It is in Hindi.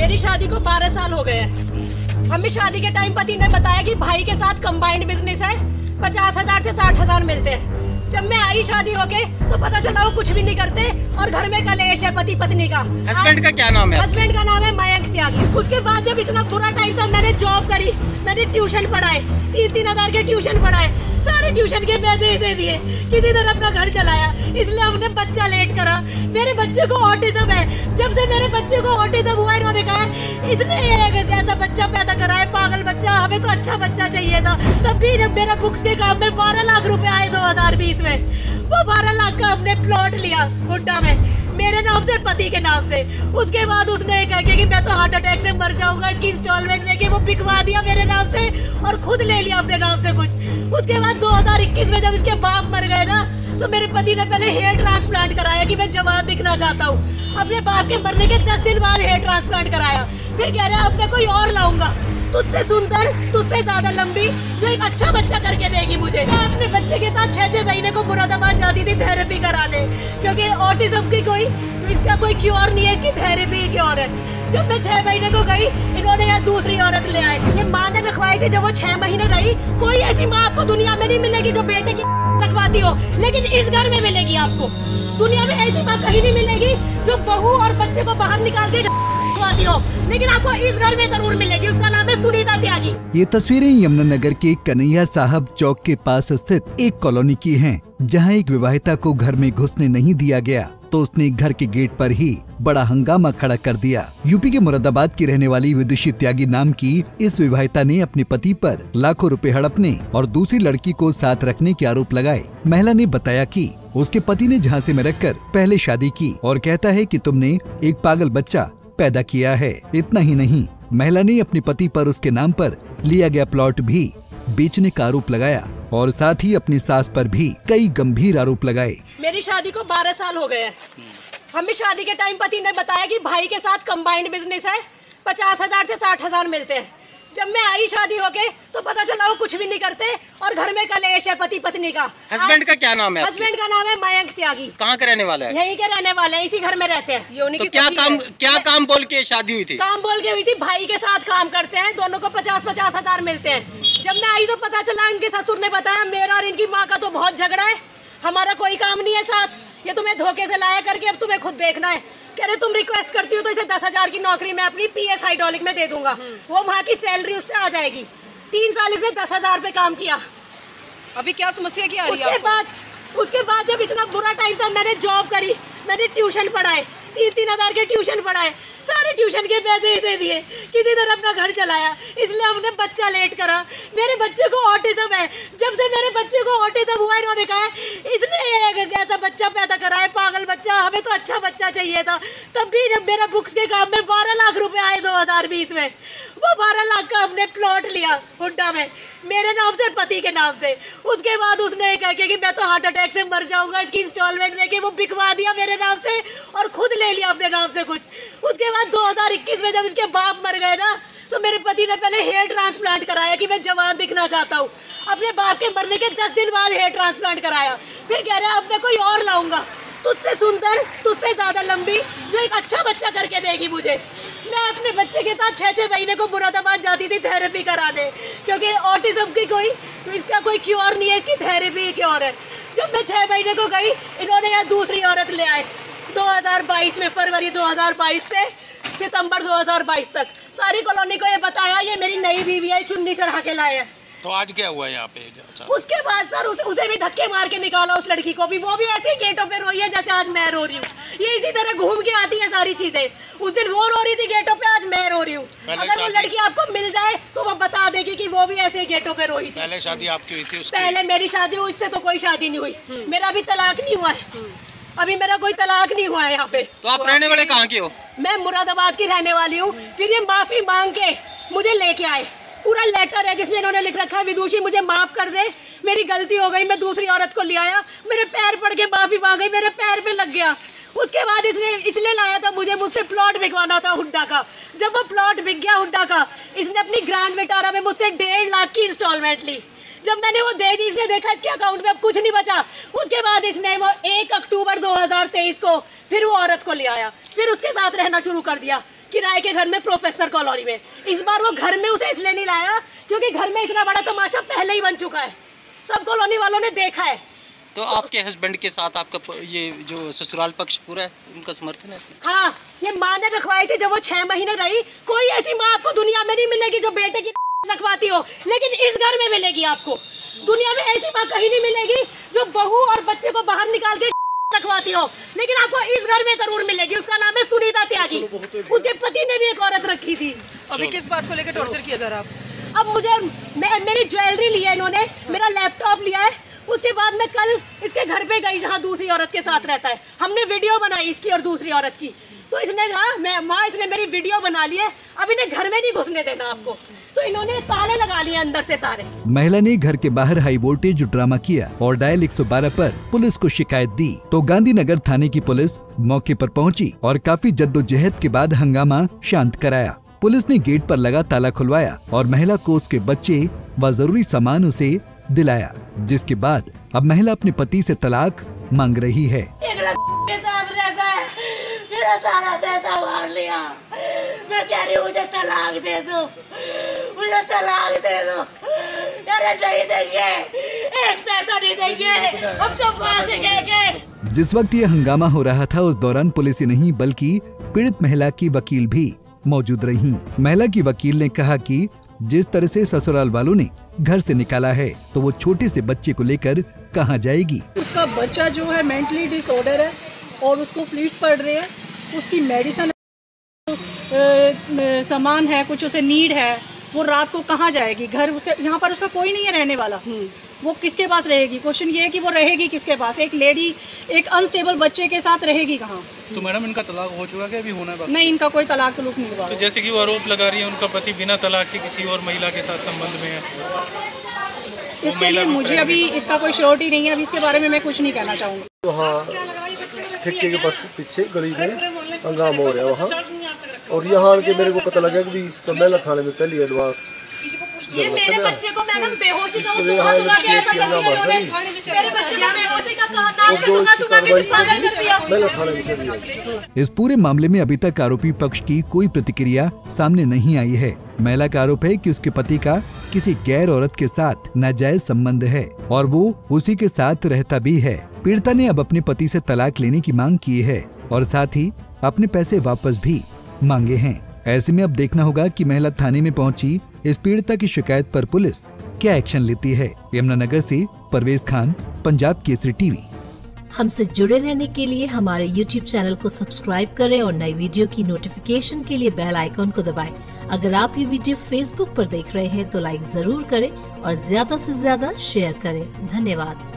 मेरी शादी को 12 साल हो गए हैं। हमें शादी के टाइम पति ने बताया कि भाई के साथ कंबाइंड बिजनेस है, 50,000 से 60,000 मिलते हैं। जब मैं आई शादी होके तो पता चला वो कुछ भी नहीं करते और घर में कलेश है पति पत्नी का। हस्बैंड का क्या नाम है? हस्बैंड का नाम है मयंक त्यागी। उसके बाद जब इतना बुरा टाइम था, मैंने जॉब करी, मैंने ट्यूशन पढ़ाए, 3-3 हजार के ट्यूशन पढ़ाए, सारे ट्यूशन के पैसे ही दे दिए, किसी तरह अपना घर चलाया। इसलिए हमने बच्चा लेट करा। मेरे बच्चे को ऑटिज्म है। जब से मेरे बच्चे को ऑटिज्म हुआ, इन्होंने कहा इसने ऐसा बच्चा पैदा करा है, पागल बच्चा, हमें तो अच्छा बच्चा चाहिए था। तब भी जब मेरा बुक्स के काम में 12 लाख रुपए आए 2020 में, वो 12 लाख का हमने प्लॉट लिया हुड्डा में, मेरे नाम से, पति के नाम से। उसके बाद उसने कह के कि मैं तो हार्ट अटैक से मर जाऊंगा, इसकी इंस्टॉलमेंट देके वो बिकवा दिया मेरे नाम से और खुद ले लिया अपने नाम से कुछ। उसके बाद 2021 में जब इनके बाप मर गए ना, तो मेरे पति ने पहले हेयर ट्रांसप्लांट कराया कि मैं जवान दिखना चाहता हूँ। अपने बाप के मरने के 10 दिन बाद हेयर ट्रांसप्लांट कराया। फिर कह रहा है अब मैं कोई और लाऊंगा, तुझसे सुंदर, तुझसे ज्यादा लंबी, जो एक अच्छा बच्चा करके देगी मुझे। मैं अपने बच्चे के साथ 6-6 महीने को मुरादाबाद जाती थी थेरेपी कराने, क्योंकि ऑटिज्म की इसका कोई क्योर नहीं है, इसकी थेरेपी क्योर है। जब मैं 6 महीने को गई, इन्होंने यहाँ दूसरी औरत ले आए। ये माँ ने रखवाई थी, जब वो 6 महीने रही। कोई ऐसी माँ आपको दुनिया में नहीं मिलेगी जो बेटे की रखवाती हो, लेकिन इस घर में मिलेगी आपको। दुनिया में ऐसी माँ कहीं नहीं मिलेगी जो बहू और बच्चे को बाहर निकाल के हो, लेकिन आपको इस घर में जरूर मिलेगी। उसका नाम है सुनीता त्यागी। ये तस्वीरें यमुनानगर के कन्हैया साहब चौक के पास स्थित एक कॉलोनी की हैं, जहां एक विवाहिता को घर में घुसने नहीं दिया गया, तो उसने घर के गेट पर ही बड़ा हंगामा खड़ा कर दिया। यूपी के मुरादाबाद की रहने वाली विदुषी त्यागी नाम की इस विवाहिता ने अपने पति पर लाखों रुपए हड़पने और दूसरी लड़की को साथ रखने के आरोप लगाए। महिला ने बताया कि उसके पति ने झांसे में रखकर पहले शादी की और कहता है कि तुमने एक पागल बच्चा पैदा किया है। इतना ही नहीं, महिला ने अपने पति पर उसके नाम पर लिया गया प्लॉट भी बेचने का आरोप लगाया और साथ ही अपनी सास पर भी कई गंभीर आरोप लगाए। मेरी शादी को 12 साल हो गए हैं। हमें शादी के टाइम पति ने बताया कि भाई के साथ कंबाइंड बिजनेस है, 50,000 से 60,000 मिलते हैं। जब मैं आई शादी होके तो पता चला वो कुछ भी नहीं करते और घर में कलेश है पति पत्नी का। हस्बैंड का क्या नाम है? हस्बैंड का नाम है मयंक त्यागी। कहाँ के रहने वाला है? यहीं के रहने वाले हैं, इसी घर में रहते हैं। तो क्या काम बोल के शादी हुई थी? काम बोल के हुई थी, भाई के साथ काम करते हैं, दोनों को 50-50 हजार मिलते हैं। जब मैं आई तो पता चला, इनके ससुर ने बताया मेरा और इनकी माँ का तो बहुत झगड़ा है, हमारा कोई काम नहीं है साथ, ये तुम्हें धोखे से लाया करके अब तुम्हें खुद देखना है। कह रहे तुम रिक्वेस्ट करती हो तो इसे 10,000 की नौकरी मैं अपनी PS हाइड्रोलिक में दे दूंगा, वो वहाँ की सैलरी उससे आ जाएगी। 3 साल इसने 10,000 पे काम किया। अभी क्या समस्या क्या आ रही है? उसके बाद जब इतना बुरा टाइम था, मैंने जॉब करी, मैंने ट्यूशन पढ़ाए, 3-3 हजार के ट्यूशन पढ़ाए, सारे ट्यूशन के पैसे ही दे दिए, किसी तरह अपना घर चलाया। इसलिए हमने बच्चा लेट करा। मेरे बच्चे को ऑटिज्म है। जब से मेरे बच्चे को ऑटिज्म हुआ, इन्होंने कहा इसने ऐसा बच्चा पैदा करा है, पागल बच्चा, हमें तो अच्छा बच्चा चाहिए था। तब भी जब मेरा बुक्स के काम में 12 लाख रुपए आए 2020 में, वो 12 लाख का हमने प्लॉट लिया हुड्डा में, मेरे नाम से, पति के नाम से। उसके बाद उसने कह के कि मैं तो हार्ट अटैक से मर जाऊंगा, इसकी इंस्टॉलमेंट देके वो बिकवा दिया मेरे नाम से और खुद ले लिया अपने नाम से कुछ। उसके बाद 2021 में जब इनके बाप मर गए ना, तो मेरे पति ने पहले हेयर ट्रांसप्लांट कराया कि मैं जवान दिखना चाहता हूँ। अपने बाप के मरने के 10 दिन बाद हेयर ट्रांसप्लांट कराया। फिर कह रहा है अब मैं कोई और लाऊंगा, तुझसे सुंदर, तुझसे ज्यादा लंबी, जो एक अच्छा बच्चा करके देगी मुझे। मैं अपने बच्चे के साथ 6-6 महीने को मुरादाबाद जाती थी थेरेपी कराने, क्योंकि ऑटिज्म की इसका कोई क्योर नहीं है, इसकी थेरेपी क्योर है। जब मैं 6 महीने को गई, इन्होंने यहाँ दूसरी औरत ले आए 2022 में, फरवरी 2022 से सितंबर 2022 तक। सारी कॉलोनी को ये बताया ये मेरी नई बीवी है, चुन्नी चढ़ा के लाए हैं। तो आज क्या हुआ यहाँ पे? उसके बाद सर उसे भी धक्के मार के निकाला, उस लड़की को भी, वो भी ऐसे ही गेटों पे रोई है जैसे आज मैं रो रही हूँ। ये इसी तरह घूम के आती है सारी चीजें। उस दिन वो रो रही थी गेटों पे, आज मैं रो रही हूँ। अगर वो लड़की आपको मिल जाए तो वो बता देगी कि वो भी ऐसे ही गेटों पे रोई थी। पहले शादी आपकी हुई थी? पहले मेरी शादी हुई, इससे तो कोई शादी नहीं हुई। मेरा अभी तलाक नहीं हुआ है, अभी मेरा कोई तलाक नहीं हुआ है यहाँ पे। तो आप रहने वाले कहाँ के हो? मैं मुरादाबाद की रहने वाली हूँ। फिर ये माफी मांग के मुझे लेके आए, पूरा लेटर है जिसमें इन्होंने लिख रखा है विदुषी मुझे माफ कर दे, मेरी गलती हो गई, मैं दूसरी औरत को ले आया। मेरे पैर पड़ के माफी मांग गई, मेरे पैर पे लग गया। उसके बाद इसने इसलिए लाया था, मुझसे प्लॉट बिकवाना था हुड्डा का। जब वो प्लॉट बिक गया हुड्डा का, इसने अपनी ग्रैंड विटारा में मुझसे 1.5 लाख की इंस्टॉलमेंट ली। जब मैंने वो दे दी, इसने देखा इसके अकाउंट में अब कुछ नहीं बचा। उसके बाद इसने वो 1 अक्टूबर 2023 को फिर वो औरत को ले आया, फिर उसके साथ रहना शुरू कर दिया किराए के घर में प्रोफेसर कॉलोनी में। इस बार वो घर में उसे इसलिए नहीं लाया क्योंकि घर में इतना बड़ा तमाशा पहले ही बन चुका है, सब कॉलोनी वालों ने देखा है। तो आपके हस्बैंड के साथ आपका ये जो ससुराल पक्ष पूरा है, उनका समर्थन है? हाँ, ये माँ ने रखवाई थी जब वो 6 महीने रही। कोई ऐसी माँ आपको दुनिया में नहीं मिलेगी जो बेटे की रखवाती हो, लेकिन इस घर में मिलेगी आपको। दुनिया में ऐसी माँ कहीं नहीं मिलेगी जो बहू और बच्चे को बाहर निकाल के रखवाती हो, लेकिन आपको इस घर में जरूर मिलेगी। उसका नाम है सुनीता त्यागी। उसके पति ने भी एक औरत रखी थी। अभी किस बात को लेकर टॉर्चर किया जा रहा है? अब मुझे मेरी ज्वेलरी ली है इन्होंने, मेरा लैपटॉप लिया है। उसके बाद मैं कल इसके घर पे गई जहाँ दूसरी औरत के साथ रहता है। हमने वीडियो बनाई इसकी और दूसरी औरत की, तो इसने कहा माँ इसने मेरी वीडियो बना ली है, अब इन्हें घर में नहीं घुसने देना आपको। तो इन्होंने ताले लगा लिए अंदर से सारे। महिला ने घर के बाहर हाई वोल्टेज ड्रामा किया और डायल 112 पर पुलिस को शिकायत दी, तो गांधीनगर थाने की पुलिस मौके पर पहुंची और काफी जद्दोजहद के बाद हंगामा शांत कराया। पुलिस ने गेट पर लगा ताला खुलवाया और महिला को उसके बच्चे व जरूरी सामान उसे दिलाया, जिसके बाद अब महिला अपने पति से तलाक मांग रही है। के साथ रहता है, मेरा सारा पैसा मार लिया। मैं कह रही हूँ मुझे तलाक दे दो, मुझे तलाक दे दो। अरे नहीं देंगे, एक पैसा नहीं देंगे, हम तो फांसी देंगे। जिस वक्त ये हंगामा हो रहा था उस दौरान पुलिस ही नहीं बल्कि पीड़ित महिला की वकील भी मौजूद रही। महिला की वकील ने कहा कि जिस तरह से ससुराल वालों ने घर से निकाला है तो वो छोटे से बच्चे को लेकर कहाँ जाएगी। उसका बच्चा जो है मेंटली डिसऑर्डर है और उसको फ्लूइड्स पड़ रहे हैं, उसकी मेडिसिन सामान है, कुछ उसे नीड है, वो रात को कहाँ जाएगी? घर उसके यहाँ पर उसका कोई नहीं है रहने वाला, वो किसके पास रहेगी? क्वेश्चन ये है कि वो रहेगी किसके पास? एक लेडी एक अनस्टेबल बच्चे के साथ रहेगी कहाँ? तो मैडम इनका तलाक हो चुका है, अभी होना है? नहीं, इनका कोई तलाक तलुक नहीं हुआ। तो जैसे कि वो आरोप लगा रही है उनका पति बिना तलाक के किसी और महिला के साथ संबंध में है। इसके लिए मुझे अभी इसका कोई श्योरिटी नहीं है, अभी इसके बारे में मैं कुछ नहीं कहना चाहूँगी। तो हाँ, ठेके के पास पीछे गली में हंगामा हो रहा है वहाँ, और यहाँ आके मेरे को पता लगा कि इसका महिला थाने में पहली एडवांस ये मेरे बच्चे को मैडम बेहोशी का सुबह सुबह के ऐसा कर दिया इन्होंने। मेरे बच्चे को बेहोशी का नाम सुबह सुबह के पागल कर दिया। महिला थाने में चली। इस पूरे मामले में अभी तक आरोपी पक्ष की कोई प्रतिक्रिया सामने नहीं आई है। महिला का आरोप है कि उसके पति का किसी गैर औरत के साथ नाजायज संबंध है और वो उसी के साथ रहता भी है। पीड़िता ने अब अपने पति से तलाक लेने की मांग की है और साथ ही अपने पैसे वापस भी मांगे हैं। ऐसे में अब देखना होगा कि महिला थाने में पहुंची इस पीड़िता की शिकायत पर पुलिस क्या एक्शन लेती है। यमुनानगर से परवेज खान, पंजाब केसरी टीवी। हमसे जुड़े रहने के लिए हमारे YouTube चैनल को सब्सक्राइब करें और नई वीडियो की नोटिफिकेशन के लिए बेल आइकॉन को दबाएं। अगर आप ये वीडियो Facebook पर देख रहे हैं तो लाइक जरूर करें और ज्यादा से ज्यादा शेयर करें। धन्यवाद।